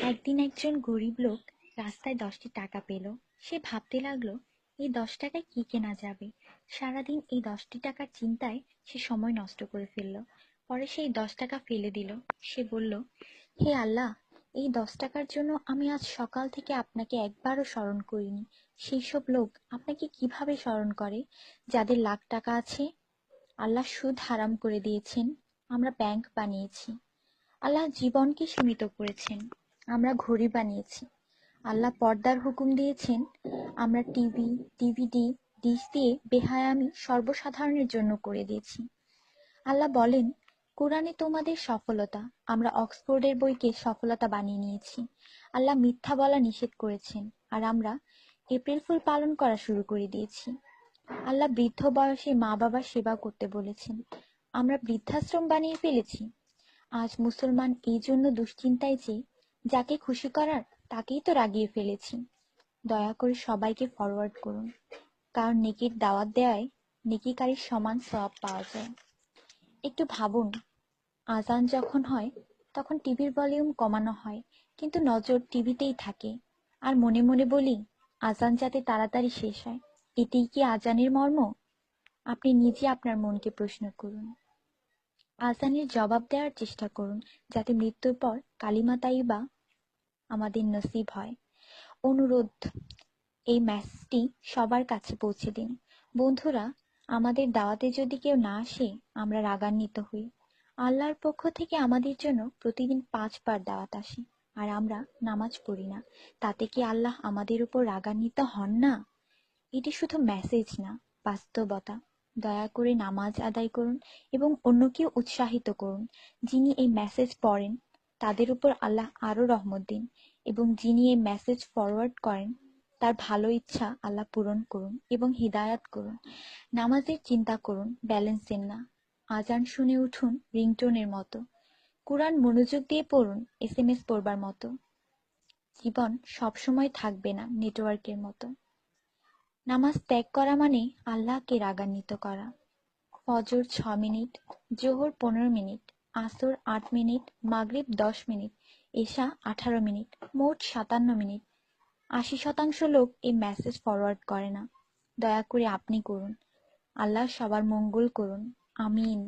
একদিন একজন গরিব লোক রাস্তায় 10টি টাকা পেল। সে ভাবতে লাগলো, এই 10 টাকায় কি কেনা যাবে। সারাদিন এই 10টি টাকার চিন্তায় সে সময় নষ্ট করে ফেলল। পরে সেই 10 টাকা ফেলে দিল। সে বলল, হে আল্লাহ, এই 10 টাকার জন্য আমি আজ সকাল থেকে আপনাকে একবারও স্মরণ করিনি। সেই সব লোক আপনাকে কিভাবে স্মরণ করে যাদের লাখ টাকা আছে? আল্লাহ সুদ হারাম করে দিয়েছেন, আমরা ব্যাংক বানিয়েছি। আল্লাহ জীবনকে সীমিত করেছেন, আমরা ঘড়ি বানিয়েছি। আল্লাহ পর্দার হুকুম দিয়েছেন, আমরা টিভি, ডিভিডি, ডিশ দিয়ে বেহায়ামি সর্বসাধারণের জন্য করে দিয়েছি। আল্লাহ বলেন, কোরআনে তোমাদের সফলতা, আমরা অক্সফোর্ডের বইকে সফলতা বানিয়ে নিয়েছি। আল্লাহ মিথ্যা বলা নিষেধ করেছেন, আর আমরা এপ্রিল ফুল পালন করা শুরু করে দিয়েছি। আল্লাহ বৃদ্ধ বয়সে মা বাবার সেবা করতে বলেছেন, আমরা বৃদ্ধাশ্রম বানিয়ে ফেলেছি। আজ মুসলমান এই জন্য দুশ্চিন্তায় যে যাকে খুশি করার তাকেই তো রাগিয়ে ফেলেছি। দয়া করে সবাইকে ফরওয়ার্ড করুন, কারণ নেকির দাওয়াত দেওয়ায় নেকিকারীর সমান সওয়াব পাওয়া যায়। একটু ভাবুন, আজান যখন হয় তখন টিভির ভলিউম কমানো হয়, কিন্তু নজর টিভিতেই থাকে। আর মনে মনে বলি, আজান যাতে তাড়াতাড়ি শেষ হয়। এটাই কি আজানের মর্ম? আপনি নিজে আপনার মনকে প্রশ্ন করুন। আজানের জবাব দেওয়ার চেষ্টা করুন, যাতে মৃত্যুর পর কালিমা তাইয়্যিবা আমাদের নসিব হয়। অনুরোধ, এই মেসেজটি সবার কাছে পৌঁছে দিন। বন্ধুরা, আমাদের দাওয়াতে যদি কেউ না আসে, আমরা রাগান্বিত হই। আল্লাহর পক্ষ থেকে আমাদের জন্য প্রতিদিন 5 বার দাওয়াত আসে, আর আমরা নামাজ পড়ি না। তাতে কি আল্লাহ আমাদের উপর রাগান্বিত হন না? এটি শুধু মেসেজ না, বাস্তবতা। দয়া করে নামাজ আদায় করুন এবং অন্যকেও উৎসাহিত করুন। যিনি এই মেসেজ পড়েন তাদের উপর আল্লাহ আরো রহমত দিন, এবং যিনি এই মেসেজ ফরওয়ার্ড করেন তার ভালো ইচ্ছা আল্লাহ পূরণ করুন এবং হিদায়াত করুন। নামাজের চিন্তা করুন, ব্যালেন্সের না। আজান শুনে উঠুন রিংটোনের মতো। কুরআন মনোযোগ দিয়ে পড়ুন, এসএমএস পড়বার মতো। জীবন সবসময় থাকবে না নেটওয়ার্কের মতো। নামাজ ত্যাগ করা মানে আল্লাহকে রাগান্বিত করা। ফজর 6 মিনিট, জোহর 15 মিনিট, আসর 8 মিনিট, মাগরিব 10 মিনিট, এশা 18 মিনিট, মোট 57 মিনিট। 80% লোক এই মেসেজ ফরওয়ার্ড করে না। দয়া করে আপনি করুন। আল্লাহ সবার মঙ্গল করুন। আমিন।